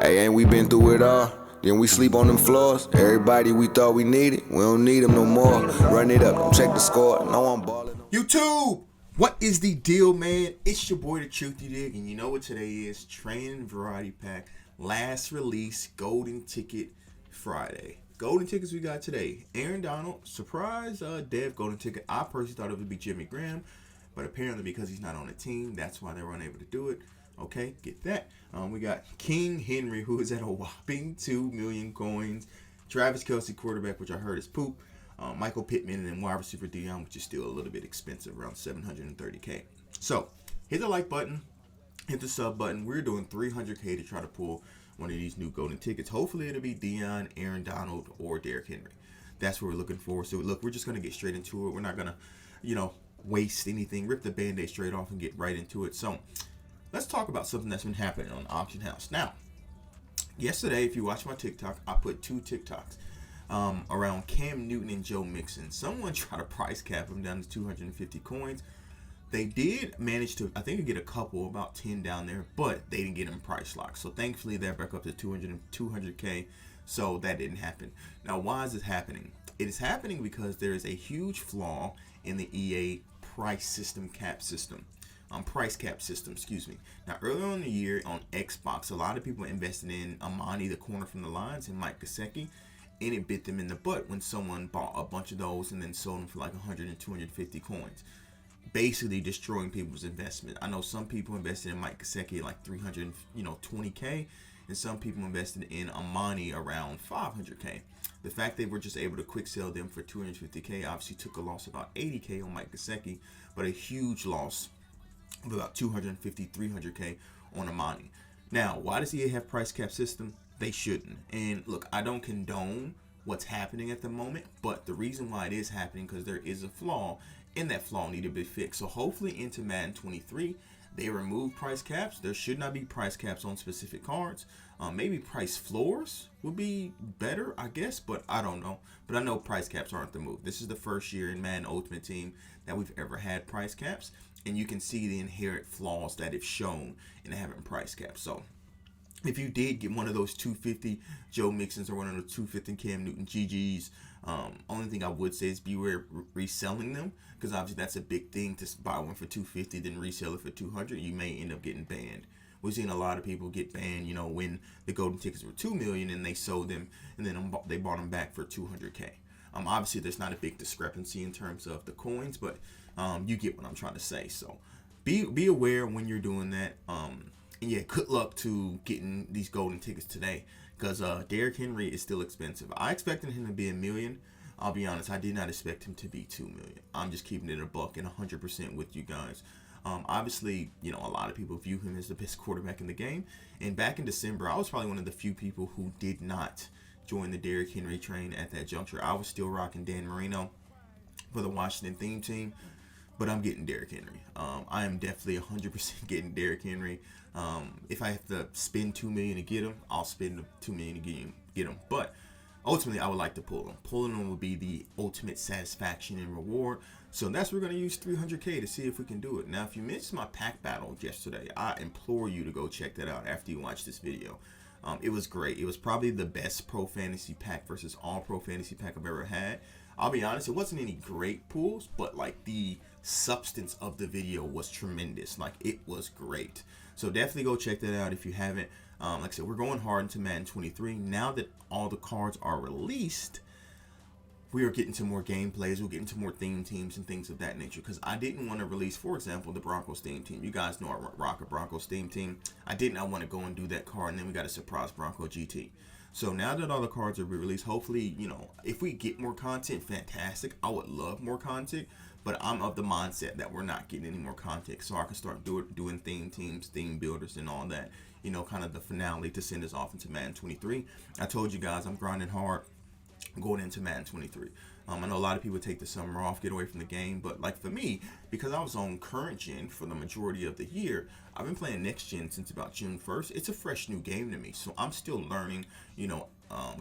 Hey, ain't we been through it all? Then we sleep on them floors. Everybody we thought we needed, we don't need them no more. Run it up, don't check the score. No, I'm balling. YouTube, what is the deal, man? It's your boy, Datruthyadig, and you know what today is? Training Variety Pack, last release, Golden Ticket Friday. Golden tickets we got today. Aaron Donald, surprise Dev Golden Ticket. I personally thought it would be Jimmy Graham, but apparently because he's not on the team, that's why they were unable to do it. Okay, get that. We got King Henry, who is at a whopping 2 million coins. Travis Kelce, quarterback, which I heard is poop. Michael Pittman, and then wide receiver Dion, which is still a little bit expensive, around $730K. So, hit the like button, hit the sub button. We're doing $300K to try to pull one of these new golden tickets. Hopefully, it'll be Dion, Aaron Donald, or Derrick Henry. That's what we're looking for. So, look, we're just going to get straight into it. We're not going to, waste anything. Rip the Band-Aid straight off and get right into it. So, let's talk about something that's been happening on Auction House. Now, yesterday, if you watch my TikTok, I put 2 TikToks around Cam Newton and Joe Mixon. Someone tried to price cap him down to 250 coins. They did manage to, I think, get a couple, about 10 down there, but they didn't get them price locked. So thankfully, they're back up to 200K. So that didn't happen. Now, why is this happening? It is happening because there is a huge flaw in the EA price cap system. Now, earlier in the year on Xbox, a lot of people invested in Amani, the corner from the Lions, and Mike Gesicki, and it bit them in the butt when someone bought a bunch of those and then sold them for like 100 and 250 coins, basically destroying people's investment. I know some people invested in Mike Gesicki like 320K, and some people invested in Amani around 500K. The fact they were just able to quick sell them for 250K obviously took a loss of about 80K on Mike Gesicki, but a huge loss of about 250, 300K on Amani. Now, why does EA have price cap system? They shouldn't. And look, I don't condone what's happening at the moment, but the reason why it is happening because there is a flaw, and that flaw needs to be fixed. So hopefully into Madden 23, they remove price caps. There should not be price caps on specific cards. Maybe price floors would be better, I guess, but I don't know. But I know price caps aren't the move. This is the first year in Madden Ultimate Team that we've ever had price caps, and you can see the inherent flaws that it's shown in having price caps. So if you did get one of those 250 Joe Mixons or one of those 250 Cam Newton GGs, only thing I would say is beware reselling them, because obviously that's a big thing to buy one for 250 then resell it for 200. You may end up getting banned. We've seen a lot of people get banned, when the golden tickets were 2 million and they sold them and then they bought them back for 200K. Obviously there's not a big discrepancy in terms of the coins, but you get what I'm trying to say. So be aware when you're doing that. And yeah, good luck to getting these golden tickets today, because Derrick Henry is still expensive. I expected him to be $1 million. I'll be honest, I did not expect him to be $2 million. I'm just keeping it a buck and 100% with you guys. Obviously, a lot of people view him as the best quarterback in the game. And back in December, I was probably one of the few people who did not join the Derrick Henry train at that juncture. I was still rocking Dan Marino for the Washington theme team, but I'm getting Derrick Henry. I am definitely 100% getting Derrick Henry. If I have to spend $2 million to get him, I'll spend $2 million to get him. But ultimately, I would like to pull him. Pulling him will be the ultimate satisfaction and reward. So that's we're going to use 300K to see if we can do it. Now, if you missed my pack battle yesterday, I implore you to go check that out after you watch this video. It was great. It was probably the best pro fantasy pack versus all pro fantasy pack I've ever had. I'll be honest, it wasn't any great pulls, but like the substance of the video was tremendous. Like, it was great. So definitely go check that out if you haven't. Like I said, we're going hard into Madden 23. Now that all the cards are released, we are getting to more gameplays. We're getting to more theme teams and things of that nature. Because I didn't want to release, for example, the Broncos theme team. You guys know I rock a Broncos theme team. I did not want to go and do that card, and then we got a surprise Bronco GT. So now that all the cards are released, hopefully, if we get more content, fantastic. I would love more content, but I'm of the mindset that we're not getting any more content, so I can start doing theme teams, theme builders, and all that. Kind of the finale to send us off into Madden 23. I told you guys I'm grinding hard going into Madden 23. I know a lot of people take the summer off, get away from the game, but like for me, because I was on current gen for the majority of the year, I've been playing next gen since about June 1st. It's a fresh new game to me, so I'm still learning,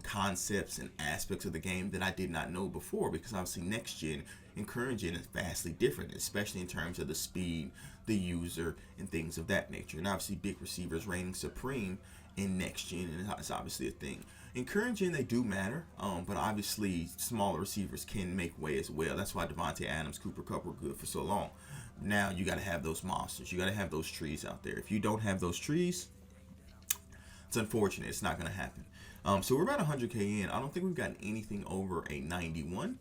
concepts and aspects of the game that I did not know before, because obviously next gen and current gen is vastly different, especially in terms of the speed, the user, and things of that nature. And obviously big receivers reigning supreme in next gen, and it's obviously a thing. In current gen, they do matter, but obviously smaller receivers can make way as well. That's why Devontae Adams, Cooper Kupp were good for so long. Now you got to have those monsters. You got to have those trees out there. If you don't have those trees, it's unfortunate. It's not going to happen. So we're about 100K in. I don't think we've gotten anything over a 91,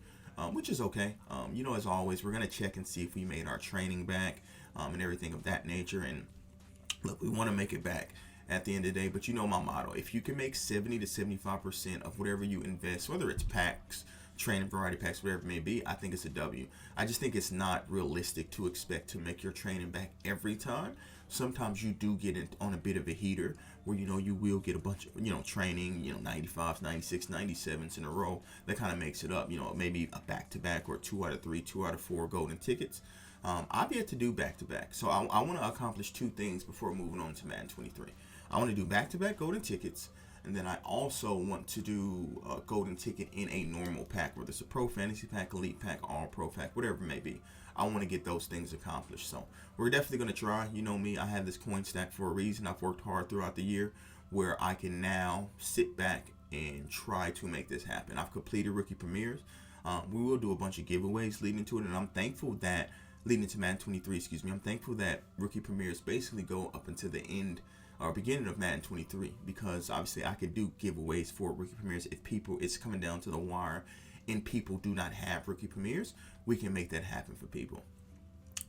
which is okay. As always, we're going to check and see if we made our training back and everything of that nature. And look, we want to make it back at the end of the day, but you know my motto: if you can make 70 to 75% of whatever you invest, whether it's packs, training variety packs, whatever it may be, I think it's a W. I just think it's not realistic to expect to make your training back every time. Sometimes you do get it on a bit of a heater where you will get a bunch of training 95s, 96, 97s in a row. That kind of makes it up. Maybe a back-to-back or 2 out of 3, 2 out of 4 golden tickets. I've yet to do back-to-back, so I want to accomplish 2 things before moving on to Madden 23. I want to do back-to-back golden tickets, and then I also want to do a golden ticket in a normal pack, whether it's a pro fantasy pack, elite pack, all pro pack, whatever it may be. I want to get those things accomplished. So we're definitely going to try. You know me, I have this coin stack for a reason. I've worked hard throughout the year where I can now sit back and try to make this happen. I've completed rookie premieres. We will do a bunch of giveaways leading to it, and I'm thankful that leading to Madden 23, I'm thankful that rookie premieres basically go up until the end or beginning of Madden 23, because obviously I could do giveaways for rookie premieres if it's coming down to the wire and people do not have rookie premieres. We can make that happen for people.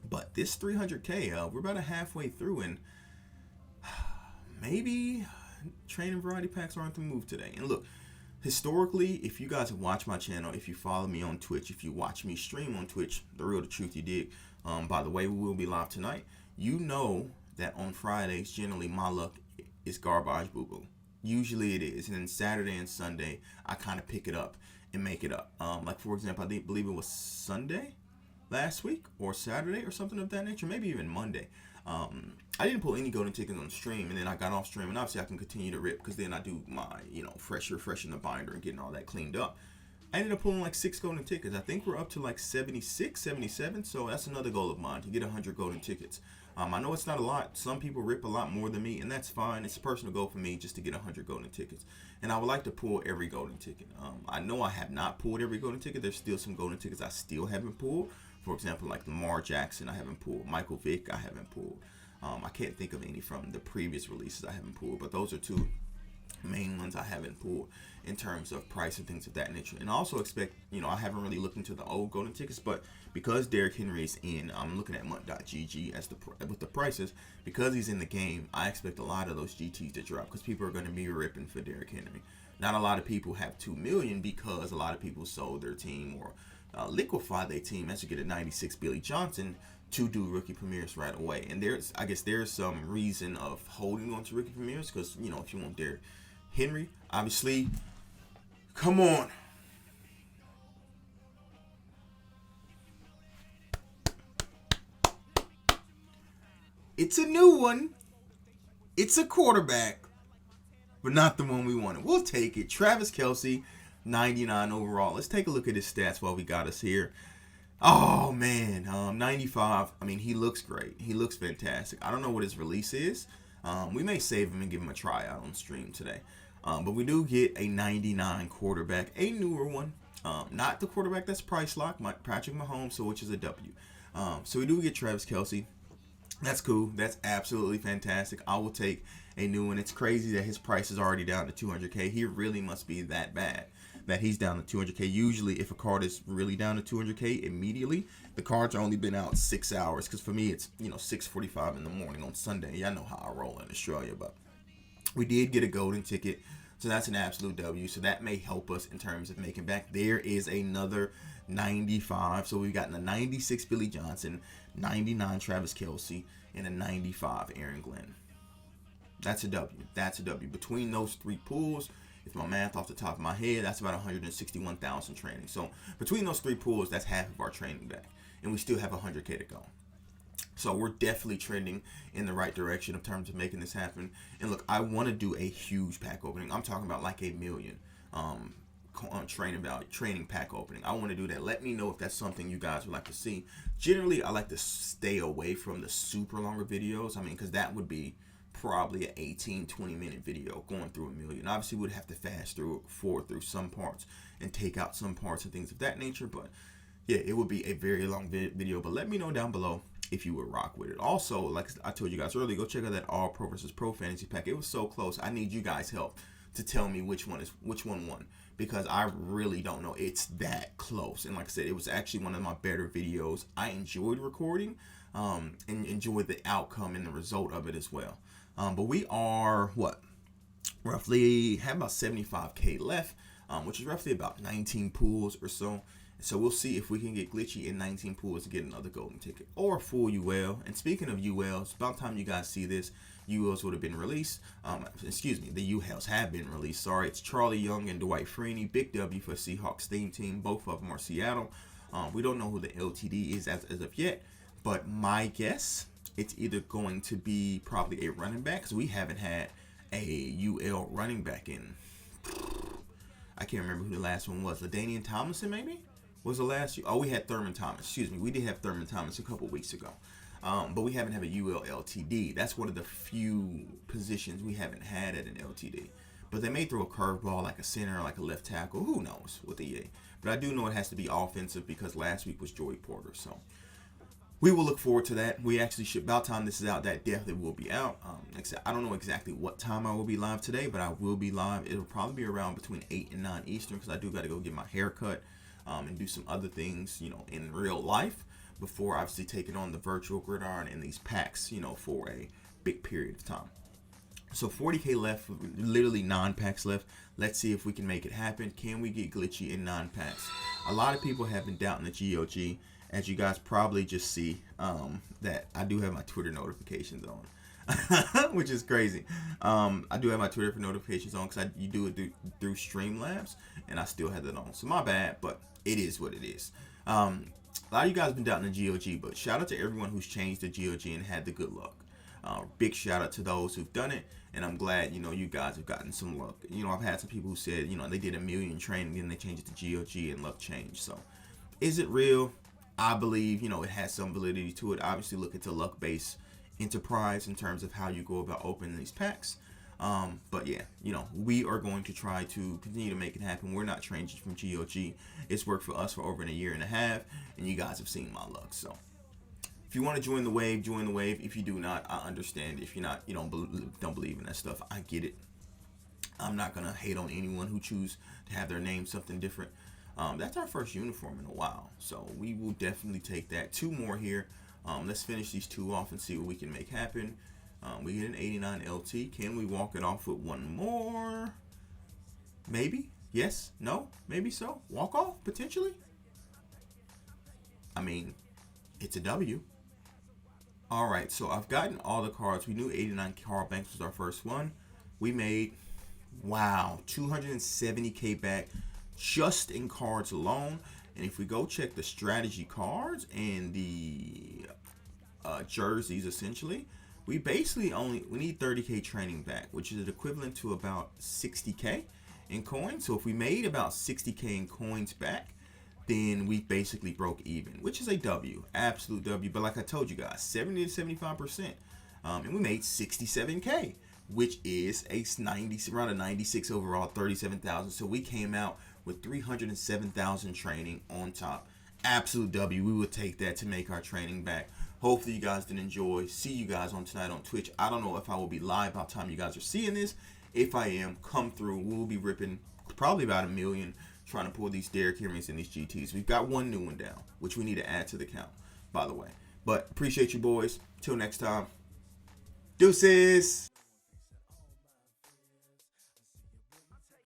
But this 300K, we're about halfway through, and maybe training variety packs aren't the move today. And look, historically, if you guys have watched my channel, if you follow me on Twitch, if you watch me stream on Twitch, The Real The Truth You Dig, by the way, we will be live tonight. You know that on Fridays, generally my luck is garbage boo-boo. Usually it is. And then Saturday and Sunday, I kind of pick it up and make it up. Like, for example, I believe it was Sunday last week or Saturday or something of that nature, maybe even Monday. I didn't pull any golden tickets on stream, and then I got off stream, and obviously I can continue to rip because then I do my, fresh in the binder and getting all that cleaned up. I ended up pulling like 6 golden tickets. I think we're up to like 76, 77, so that's another goal of mine, to get 100 golden tickets. I know it's not a lot. Some people rip a lot more than me, and that's fine. It's a personal goal for me just to get 100 golden tickets. And I would like to pull every golden ticket. I know I have not pulled every golden ticket. There's still some golden tickets I still haven't pulled. For example, like Lamar Jackson, I haven't pulled. Michael Vick, I haven't pulled. I can't think of any from the previous releases I haven't pulled, but those are 2 main ones I haven't pulled in terms of price and things of that nature. And I also expect, I haven't really looked into the old golden tickets, but because Derrick Henry is in, I'm looking at Mutt.gg as with the prices. Because he's in the game, I expect a lot of those GTs to drop because people are going to be ripping for Derrick Henry. Not a lot of people have 2 million because a lot of people sold their team or liquefied their team as to get a 96 Billy Johnson to do rookie premieres right away. And I guess there's some reason of holding on to rookie premieres because, if you want Derrick Henry, obviously, come on. It's a new one. It's a quarterback, but not the one we wanted. We'll take it. Travis Kelce, 99 overall. Let's take a look at his stats while we got us here. Oh, man. 95. I mean, he looks great. He looks fantastic. I don't know what his release is. We may save him and give him a tryout on stream today. But we do get a 99 quarterback, a newer one. Not the quarterback that's price locked, Patrick Mahomes, so which is a W. So we do get Travis Kelce. That's cool. That's absolutely fantastic. I will take a new one. It's crazy that his price is already down to 200K. He really must be that bad that he's down to 200K. Usually, if a card is really down to 200K immediately, the cards are only been out 6 hours. Because for me, it's 6:45 in the morning on Sunday. Y'all know how I roll in Australia, but we did get a golden ticket, so that's an absolute W. So that may help us in terms of making back. There is another 95. So we've gotten a 96 Billy Johnson, 99 Travis Kelce, and a 95 Aaron Glenn. That's a W. That's a W. Between those 3 pools, if my math off the top of my head, that's about 161,000 training. So between those 3 pools, that's half of our training back. And we still have 100K to go. So we're definitely trending in the right direction in terms of making this happen. And look, I want to do a huge pack opening. I'm talking about like 1 million training pack opening. I want to do that. Let me know if that's something you guys would like to see. Generally, I like to stay away from the super longer videos. I mean, because that would be probably an 18-20 minute video going through a million. Obviously we'd have to fast forward through some parts and take out some parts and things of that nature, but yeah, it would be a very long video. But let me know down below if you would rock with it. Also, like I told you guys earlier, go check out that All Pro versus Pro fantasy pack. It was so close. I need you guys help to tell me which one won, because I really don't know. It's that close. And like I said, it was actually one of my better videos. I enjoyed recording and enjoyed the outcome and the result of it as well. But we are roughly have about 75k left, which is roughly about 19 pools or so. So we'll see if we can get glitchy in 19 pools to get another golden ticket or a full UL. And speaking of ULs, about time you guys see this, ULs would have been released. Excuse me, the ULs have been released. Sorry, it's Charlie Young and Dwight Freeney. Big W for Seahawks theme team. Both of them are Seattle. We don't know who the LTD is as of yet, but my guess, it's either going to be probably a running back, because we haven't had a UL running back in, I can't remember who the last one was. LaDainian Tomlinson maybe was the last. Oh, we had Thurman Thomas. Excuse me, we did have Thurman Thomas a couple weeks ago. But we haven't had a UL LTD. That's one of the few positions we haven't had at an LTD. But they may throw a curveball like a center, like a left tackle. Who knows with the EA? But I do know it has to be offensive, because last week was Joey Porter. So we will look forward to that. We actually should, about time this is out, that definitely will be out. Like I said, I don't know exactly what time I will be live today, but I will be live. It'll probably be around between 8 and 9 Eastern, because I do got to go get my hair cut and do some other things, in real life, before obviously taking on the virtual gridiron and these packs, for a big period of time. So 40k left, literally 9 packs left. Let's see if we can make it happen. Can we get glitchy in 9 packs? A lot of people have been doubting the GOG. As you guys probably just see, that I do have my Twitter notifications on, which is crazy. I do have my Twitter notifications on, because you do it through Streamlabs, and I still have that on. So my bad, but it is what it is. A lot of you guys have been doubting the GOG, but shout out to everyone who's changed the GOG and had the good luck. Big shout out to those who've done it, and I'm glad, you guys have gotten some luck. I've had some people who said, they did a million training and they changed it to GOG and luck changed. So is it real? I believe, it has some validity to it. Obviously, look into luck-based enterprise in terms of how you go about opening these packs. But yeah, we are going to try to continue to make it happen. We're not changing from GOG. It's worked for us for over a year and a half, and you guys have seen my luck. So if you want to join the wave, join the wave. If you do not, I understand. If you're not, don't believe in that stuff, I get it. I'm not gonna hate on anyone who choose to have their name something different. That's our first uniform in a while, so we will definitely take that. 2 more here. Let's finish these 2 off and see what we can make happen. We get an 89 LT. Can we walk it off with 1 more? Maybe. Yes. No. Maybe so. Walk off potentially. I mean, it's a W. All right. So I've gotten all the cards. We knew 89 Carl Banks was our first one. We made, wow, 270k back just in cards alone. And if we go check the strategy cards and the jerseys, essentially, we basically we need 30k training back, which is equivalent to about 60k in coins. So if we made about 60k in coins back, then we basically broke even, which is a W, absolute W. But like I told you guys, 70 to 75%, and we made 67k, which is around a 96 overall, 37,000. So we came out with 307,000 training on top. Absolute W. We would take that to make our training back. Hopefully you guys did enjoy. See you guys on tonight on Twitch. I don't know if I will be live by the time you guys are seeing this. If I am, come through. We'll be ripping probably about 1 million trying to pull these Derrick Henrys and these GTs. We've got 1 new one down, which we need to add to the count, by the way. But appreciate you boys. Till next time. Deuces.